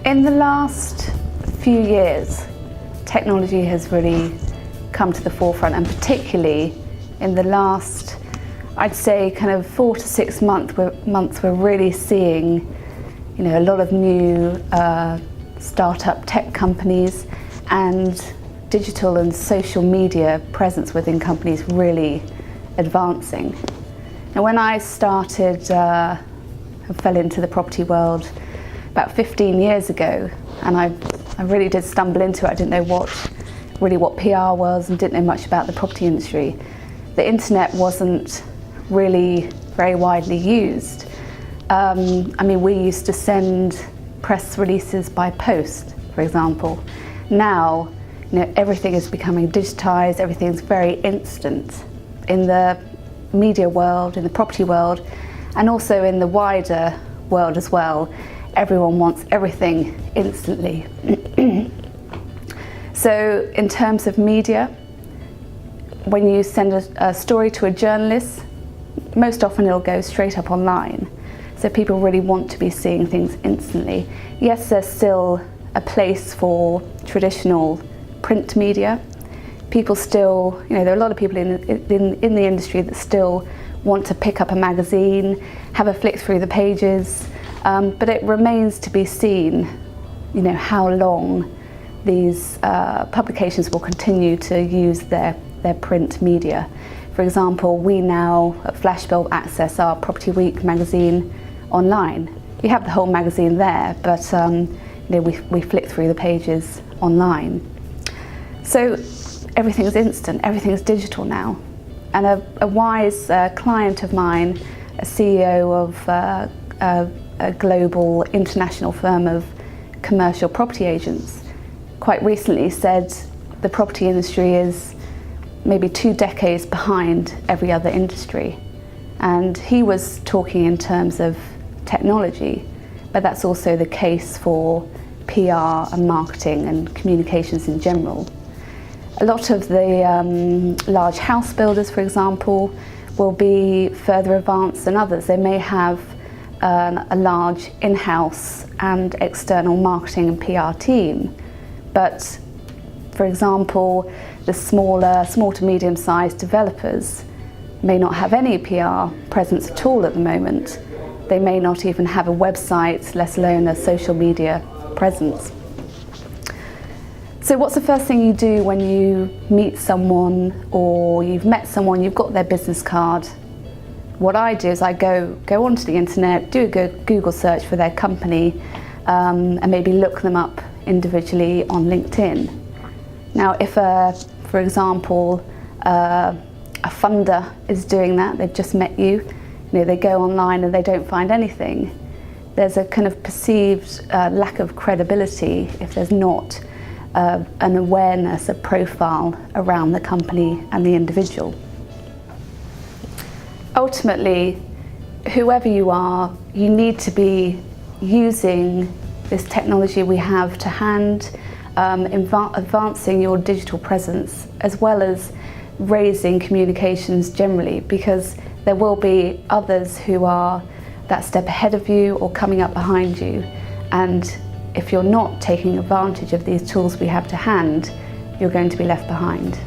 In the last few years, technology has really come to the forefront, and particularly in the last, I'd say, kind of 4 to 6 months, we're really seeing, a lot of new startup tech companies and digital and social media presence within companies really advancing. Now, when I started, I fell into the property world about 15 years ago, and I really did stumble into it. I didn't know what PR was and didn't know much about the property industry. The internet wasn't really very widely used. We used to send press releases by post, for example. Now, everything is becoming digitized, everything's very instant. In the media world, in the property world, and also in the wider world as well, everyone wants everything instantly. So in terms of media, when you send a story to a journalist, most often it'll go straight up online. So people really want to be seeing things instantly. Yes, there's still a place for traditional print media. People still, there are a lot of people in the industry that still want to pick up a magazine, have a flick through the pages, but it remains to be seen, how long these publications will continue to use their print media. For example, we now at Flashbulb access our Property Week magazine online. You have the whole magazine there, but we flick through the pages online. So everything's instant, everything's digital now. And a wise client of mine, a CEO of a global international firm of commercial property agents, quite recently said the property industry is maybe 2 decades behind every other industry. And he was talking in terms of technology, but that's also the case for PR and marketing and communications in general. A lot of the large house builders, for example, will be further advanced than others. They may have a large in-house and external marketing and PR team, but for example, the small to medium-sized developers may not have any PR presence at all at the moment. They may not even have a website, let alone a social media presence. So what's the first thing you do when you meet someone, or you've met someone, you've got their business card? What I do is I go onto the internet, do a Google search for their company, and maybe look them up individually on LinkedIn. Now, if for example, a funder is doing that, they've just met you, they go online and they don't find anything, there's a kind of perceived lack of credibility if there's not an awareness, a profile around the company and the individual. Ultimately, whoever you are, you need to be using this technology we have to hand, advancing your digital presence, as well as raising communications generally, because there will be others who are that step ahead of you or coming up behind you. And if you're not taking advantage of these tools we have to hand, you're going to be left behind.